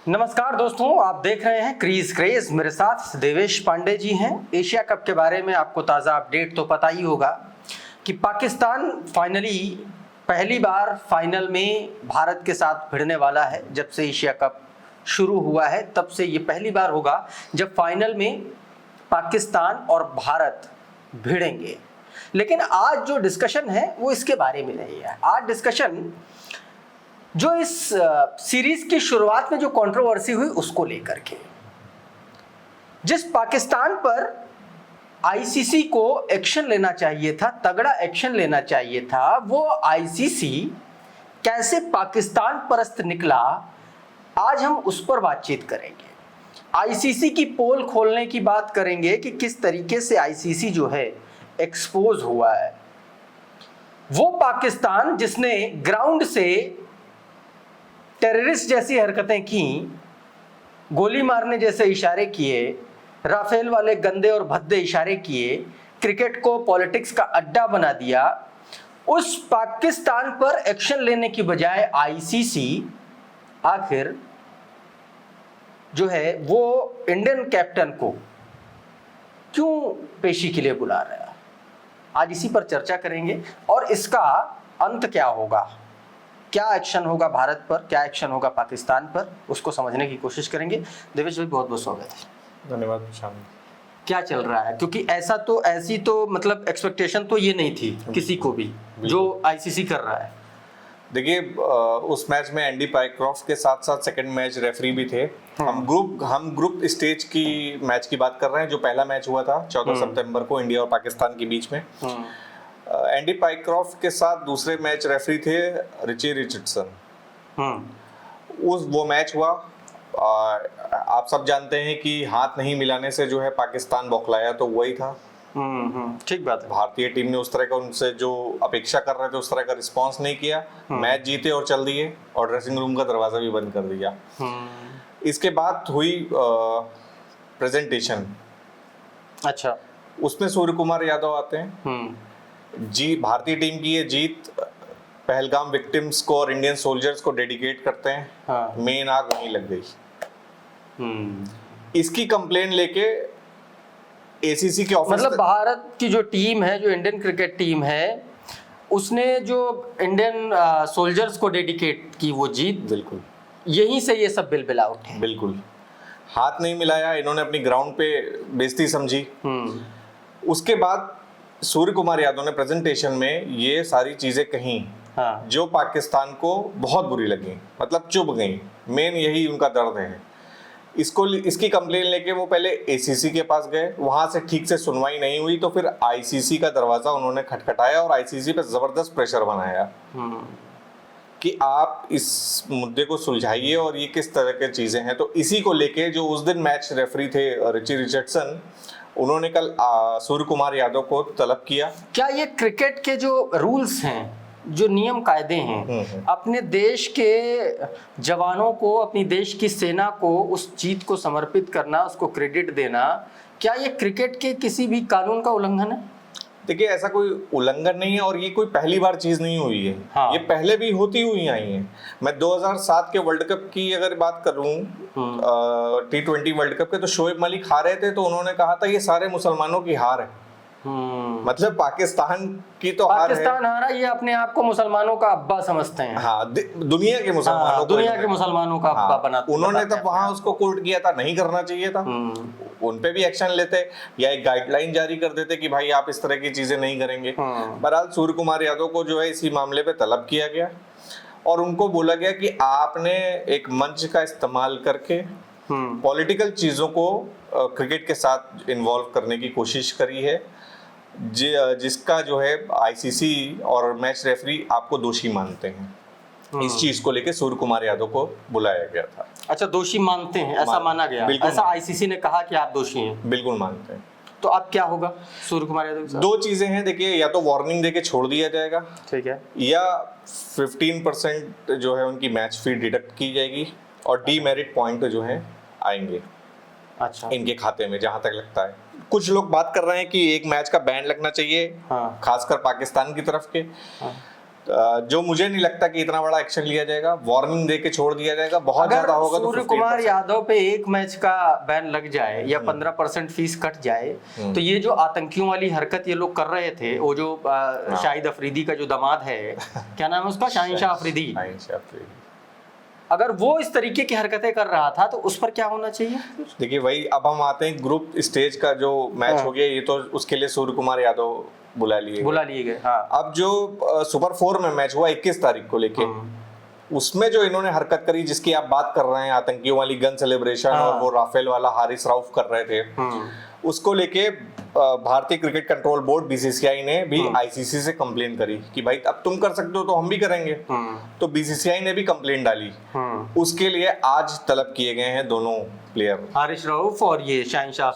नमस्कार दोस्तों, आप देख रहे हैं क्रीज क्रेज। मेरे साथ देवेश पांडे जी हैं। एशिया कप के बारे में आपको ताज़ा अपडेट तो पता ही होगा कि पाकिस्तान फाइनली पहली बार फाइनल में भारत के साथ भिड़ने वाला है। जब से एशिया कप शुरू हुआ है तब से ये पहली बार होगा जब फाइनल में पाकिस्तान और भारत भिड़ेंगे। लेकिन आज जो डिस्कशन है वो इसके बारे में नहीं है। आज डिस्कशन जो इस सीरीज की शुरुआत में जो कंट्रोवर्सी हुई उसको लेकर के, जिस पाकिस्तान पर आईसीसी को एक्शन लेना चाहिए था, तगड़ा एक्शन लेना चाहिए था, वो आईसीसी कैसे पाकिस्तान परस्त निकला, आज हम उस पर बातचीत करेंगे। आईसीसी की पोल खोलने की बात करेंगे कि किस तरीके से आईसीसी जो है एक्सपोज हुआ है। वो पाकिस्तान जिसने ग्राउंड से टेररिस्ट जैसी हरकतें की, गोली मारने जैसे इशारे किए, राफेल वाले गंदे और भद्दे इशारे किए, क्रिकेट को पॉलिटिक्स का अड्डा बना दिया, उस पाकिस्तान पर एक्शन लेने की बजाय आईसीसी आखिर जो है वो इंडियन कैप्टन को क्यों पेशी के लिए बुला रहा है। आज इसी पर चर्चा करेंगे और इसका अंत क्या होगा, क्या एक्शन होगा भारत पर, क्या एक्शन होगा पाकिस्तान पर, उसको समझने की कोशिश करेंगे। देवेश भाई बहुत बहुत स्वागत है। धन्यवाद शाम। क्या चल रहा है, क्योंकि ऐसी तो मतलब एक्सपेक्टेशन तो ये नहीं थी किसी को भी जो आईसीसी कर रहा है। देखिए, उस मैच में एंडी पाइक्रॉफ्ट के साथ साथ सेकंड मैच रेफरी भी थे। हम ग्रुप स्टेज की मैच की बात कर रहे हैं जो पहला मैच हुआ था 14 सितंबर को इंडिया और पाकिस्तान के बीच में। एंडी पाइक्रॉफ्ट के साथ दूसरे मैच रेफरी थे रिची रिचर्डसन। वो मैच हुआ। आप सब जानते हैं कि हाथ नहीं मिलाने से जो है पाकिस्तान बौखलाया, तो वही था। ठीक बात है। भारतीय टीम ने उस तरह का उनसे जो अपेक्षा कर रहे थे उस तरह का रिस्पांस नहीं किया। मैच जीते और चल दिए और ड्रेसिंग रूम का दरवाजा भी बंद कर दिया। इसके बाद हुई प्रेजेंटेशन। अच्छा, उसमें सूर्य कुमार यादव आते हैं। भारतीय टीम की ये जीत पहलगाम विक्टिम्स को और इंडियन सोल्जर्स को डेडिकेट करते हैं। हाँ। मेन आग वहीं लग गई। इसकी कंप्लेन लेके एसीसी के ऑफिस, मतलब भारत की जो टीम है, जो इंडियन क्रिकेट टीम है, उसने जो इंडियन सोल्जर्स को डेडिकेट की वो जीत, बिल्कुल यहीं से ये सब बिलबिला उठे। बिल्कुल हाथ नहीं मिलाया, इन्होंने अपनी ग्राउंड पे बेइज्जती समझी। उसके बाद सूर्य कुमार यादव ने प्रेजेंटेशन में ये सारी चीजें कहीं। हाँ। जो पाकिस्तान को बहुत बुरी लगी, मतलब चुभ गई। मेन यही उनका दर्द है। इसकी कंप्लेन लेके वो पहले एसीसी के पास गए, वहां से ठीक से सुनवाई नहीं हुई, तो फिर आईसीसी का दरवाजा उन्होंने खटखटाया और आईसीसी पे जबरदस्त प्रेशर बनाया कि आप इस मुद्दे को सुलझाइए और ये किस तरह के चीजें हैं। तो इसी को लेके जो उस दिन मैच रेफरी थे रिची रिचर्डसन, उन्होंने कल सूर्य कुमार यादव को तलब किया। क्या ये क्रिकेट के जो रूल्स हैं, जो नियम कायदे हैं, अपने देश के जवानों को, अपनी देश की सेना को उस जीत को समर्पित करना, उसको क्रेडिट देना, क्या ये क्रिकेट के किसी भी कानून का उल्लंघन है? देखिए, ऐसा कोई उल्लंघन नहीं है और ये कोई पहली बार चीज नहीं हुई है। हाँ। ये पहले भी होती हुई आई है। मैं 2007 के वर्ल्ड कप की अगर बात करूं, T20 वर्ल्ड कप के, तो शोएब मलिक हारे थे तो उन्होंने कहा था ये सारे मुसलमानों की हार है। मतलब पाकिस्तान की तो हार है। पाकिस्तान हारा, ये अपने आप को मुसलमानों का अब्बा समझते हैं। हाँ, दुनिया के मुसलमानों, हाँ, दुनिया के मुसलमानों का अब्बा बनाते। उन्होंने तब वहां उसको कोर्ट किया था, नहीं करना चाहिए था। उन पे भी एक्शन लेते या एक गाइडलाइन जारी कर देते कि भाई आप इस तरह की चीजें नहीं करेंगे। बहरहाल सूर्य कुमार यादव को जो है इसी मामले पे तलब किया गया और उनको बोला गया कि आपने एक मंच का इस्तेमाल करके पॉलिटिकल चीजों को क्रिकेट के साथ इन्वॉल्व करने की कोशिश करी है, जिसका जो है आईसीसी और मैच रेफरी आपको दोषी मानते हैं। इस चीज को लेके सूर्य कुमार यादव को बुलाया गया था। अच्छा, दोषी मानते हैं, ऐसा माना गया, ऐसा आईसीसी ने कहा कि आप दोषी हैं। बिल्कुल मानते हैं। तो अब क्या होगा सूर्य कुमार यादव के साथ? दो चीजें हैं। देखिए, या तो वार्निंग देके छोड़ दिया जाएगा, ठीक है, या 15% जो है उनकी मैच फी डिडक्ट की जाएगी और डीमेरिट पॉइंट जो है आएंगे। अच्छा, इनके खाते में, जहां तक लगता है। कुछ लोग बात कर रहे हैं कि एक मैच का बैन लगना चाहिए। हाँ। खासकर पाकिस्तान की तरफ के। हाँ। जो मुझे नहीं लगता कि इतना बड़ा एक्शन लिया जाएगा, वार्निंग दे के छोड़ दिया जाएगा। बहुत ज्यादा होगा तो सूर्य कुमार यादव पे एक मैच का बैन लग जाए या 15% फीस कट जाए, तो ये जो आतंकियों वाली हरकत ये लोग कर रहे थे, वो जो शाहिद अफरीदी का जो दामाद है, क्या नाम है उसका, शाहीन शाह अफरीदी, अगर वो इस तरीके की हरकतें कर रहा था तो उस पर क्या होना चाहिए? देखिए वही, अब हम आते हैं ग्रुप स्टेज का जो मैच हो गया, ये तो उसके लिए सूर्य कुमार यादव बुला लिए गए। हाँ। अब जो सुपर 4 में मैच हुआ 21 तारीख को लेके, उसमें जो इन्होंने हरकत करी जिसकी आप बात कर रहे हैं, आतंकियों वाली गन सेलिब्रेशन, और वो राफेल वाला हारिस रऊफ कर रहे थे, उसको लेके भारतीय क्रिकेट कंट्रोल बोर्ड बीसीसीआई ने भी आईसीसी से कंप्लेन करी कि भाई अब तुम कर सकते हो तो हम भी करेंगे। तो बीसीसीआई ने भी कंप्लेन डाली। उसके लिए आज तलब किए गए हैं दोनों प्लेयर, हारिस रऊफ और ये शाहीन शाह,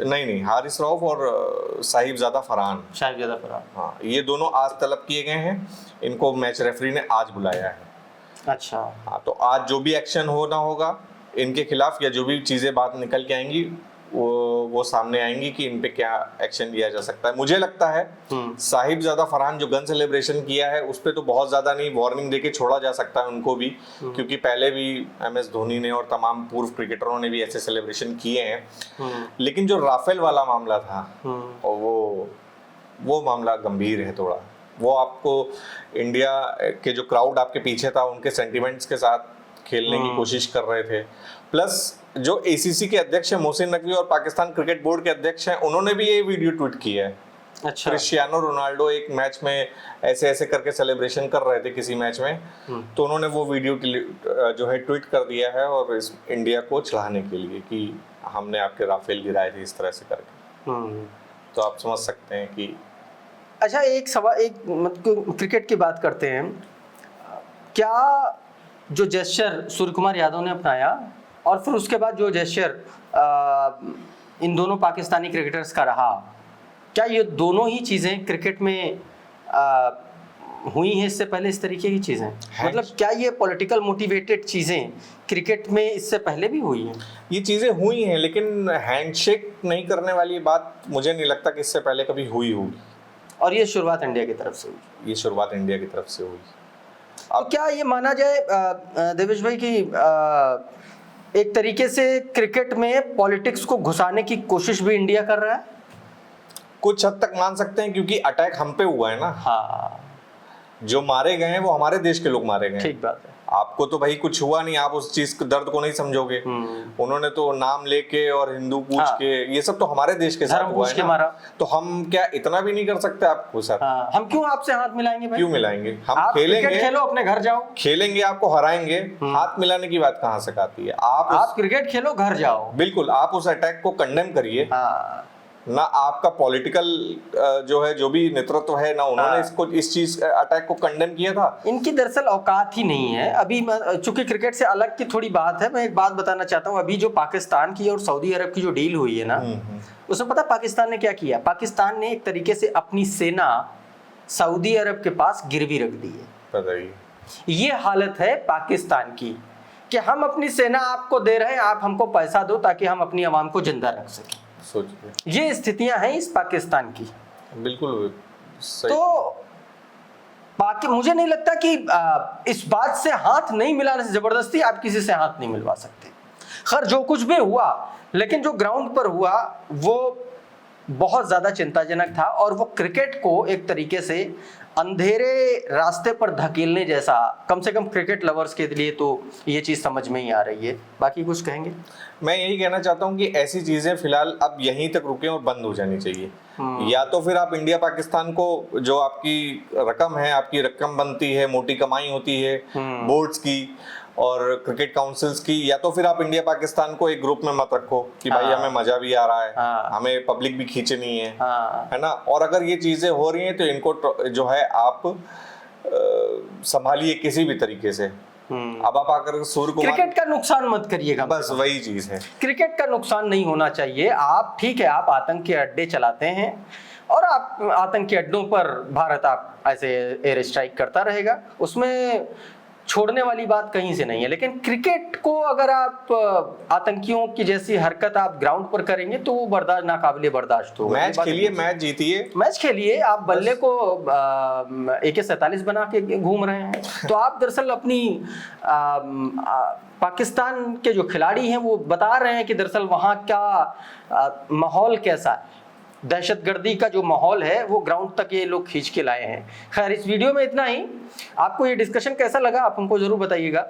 नहीं हारिस रऊफ और साहिबजादा फरहान। हाँ, ये दोनों आज तलब किए गए हैं। इनको मैच रेफरी ने आज बुलाया है। अच्छा। हाँ, तो आज जो भी एक्शन होना होगा इनके खिलाफ, या जो भी चीजें बात निकल के आएंगी वो सामने आएंगी कि इन पे क्या एक्शन लिया जा सकता है। मुझे लगता है साहिबजादा फरहान जो गन सेलिब्रेशन किया है उस पे तो बहुत ज्यादा नहीं, वार्निंग देके छोड़ा जा सकता है उनको भी, क्योंकि पहले भी MS धोनी ने और तमाम पूर्व क्रिकेटरों ने भी ऐसे सेलिब्रेशन किए हैं। लेकिन जो राफेल वाला मामला था, और वो मामला गंभीर है थोड़ा। वो आपको इंडिया के जो क्राउड आपके पीछे था उनके सेंटिमेंट्स के साथ खेलने की कोशिश कर रहे थे। प्लस जो ACC के अध्यक्ष हैं मोहसिन नकवी और पाकिस्तान क्रिकेट बोर्ड के अध्यक्ष हैं, उन्होंने भी ये वीडियो ट्वीट किया है। अच्छा। क्रिस्टियानो रोनाल्डो एक मैच में ऐसे करके सेलिब्रेशन कर रहे थे किसी मैच में, तो उन्होंने वो वीडियो जो है ट्वीट कर दिया है, और इस इंडिया को चढ़ाने के लिए कि हमने आपके राफेल गिराए थे इस तरह से करके। तो आप समझ सकते हैं कि अच्छा, एक सवाल, एक मतलब क्रिकेट की बात करते हैं, क्या जो जेस्चर सूर्य कुमार यादव ने अपनाया और फिर उसके बाद जो जेस्चर इन दोनों पाकिस्तानी क्रिकेटर्स का रहा, क्या ये दोनों ही चीज़ें क्रिकेट में हुई हैं इससे पहले इस तरीके की चीज़ें? मतलब क्या ये पॉलिटिकल मोटिवेटेड चीज़ें क्रिकेट में इससे पहले भी हुई हैं? ये चीज़ें हुई हैं, लेकिन हैंडशेक नहीं करने वाली बात मुझे नहीं लगता कि इससे पहले कभी हुई होगी। और ये शुरुआत इंडिया की तरफ से हुई? ये शुरुआत इंडिया की तरफ से हुई। तो क्या ये माना जाए देवेश भाई कि एक तरीके से क्रिकेट में पॉलिटिक्स को घुसाने की कोशिश भी इंडिया कर रहा है? कुछ हद तक मान सकते हैं, क्योंकि अटैक हम पे हुआ है ना। हाँ, जो मारे गए हैं वो हमारे देश के लोग मारे गए। ठीक बात है। आपको तो भाई कुछ हुआ नहीं, आप उस चीज के दर्द को नहीं समझोगे। उन्होंने तो नाम लेके और हिंदू पूछ के, ये सब तो हमारे देश के साथ हुआ है ना। तो हम क्या इतना भी नहीं कर सकते आपको सर? हम क्यों आपसे हाथ मिलाएंगे भाई? क्यों मिलाएंगे? हम आप खेलेंगे, खेलो, अपने घर जाओ, खेलेंगे, आपको हराएंगे। हाथ मिलाने की बात कहाँ से आती है? आप क्रिकेट खेलो, घर जाओ। बिल्कुल, आप उस अटैक को कंडेम करिए ना। आपका पॉलिटिकल जो है, जो भी नेतृत्व है ना, उन्होंने इसको, इस चीज अटैक को कंडेम किया था। इनकी दरअसल औकात ही नहीं है। अभी चूंकि क्रिकेट से अलग की थोड़ी बात है, मैं एक बात बताना चाहता हूँ। अभी जो पाकिस्तान की और सऊदी अरब की जो डील हुई है ना, उसमें पता पाकिस्तान ने क्या किया? पाकिस्तान ने एक तरीके से अपनी सेना सऊदी अरब के पास गिरवी रख दी है। ये हालत है पाकिस्तान की कि हम अपनी सेना आपको दे रहे हैं, आप हमको पैसा दो ताकि हम अपनी आवाम को जिंदा रख सकें। ये स्थितियां हैं इस पाकिस्तान की। बिल्कुल सही। तो मुझे नहीं लगता कि इस बात से हाथ नहीं मिलाने से जबरदस्ती आप किसी से हाथ नहीं मिलवा सकते। खैर जो कुछ भी हुआ, लेकिन जो ग्राउंड पर हुआ वो बहुत ज्यादा चिंताजनक था, और वो क्रिकेट को एक तरीके से अंधेरे रास्ते पर धकेलने जैसा, कम से कम क्रिकेट लवर्स के लिए तो ये चीज समझ में ही आ रही है। बाकी कुछ कहेंगे? मैं यही कहना चाहता हूँ कि ऐसी चीजें फिलहाल अब यहीं तक रुके और बंद हो जानी चाहिए। या तो फिर आप इंडिया पाकिस्तान को, जो आपकी रकम है, आपकी रकम बनती है, मोटी कमाई होती है बोर्ड्स की और क्रिकेट काउंसिल्स की, या तो फिर आप इंडिया पाकिस्तान को एक ग्रुप में मत रखो कि भाई हमें मजा भी आ रहा है, हमें पब्लिक भी खींचनी है ना। और अगर ये चीजें हो रही हैं तो इनको जो है आप संभालिए किसी भी तरीके से। अब आप आकर सूर्य कुमार, क्रिकेट का नुकसान मत करिएगा, बस वही चीज है। क्रिकेट का नुकसान नहीं होना चाहिए। आप ठीक है, आप आतंक के अड्डे चलाते हैं और आप आतंक के अड्डों पर भारत आप ऐसे एयर स्ट्राइक करता रहेगा, उसमें छोड़ने वाली बात कहीं से नहीं है। लेकिन क्रिकेट को अगर आप आतंकियों की जैसी हरकत आप ग्राउंड पर करेंगे तो वो बर्दाश्त नाकाबिले बर्दाश्त होगा। मैच खेलिए, मैच जीतिए, मैच खेलिए। आप बल्ले को AK-47 बना के घूम रहे हैं तो आप दरअसल अपनी पाकिस्तान के जो खिलाड़ी हैं वो बता रहे हैं कि दरअसल वहाँ का माहौल कैसा है, दहशतगर्दी का जो माहौल है वो ग्राउंड तक ये लोग खींच के लाए हैं। खैर, इस वीडियो में इतना ही। आपको ये डिस्कशन कैसा लगा आप हमको जरूर बताइएगा।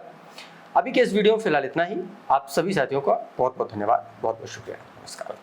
अभी के इस वीडियो में फिलहाल इतना ही। आप सभी साथियों का बहुत बहुत धन्यवाद, बहुत बहुत शुक्रिया। नमस्कार।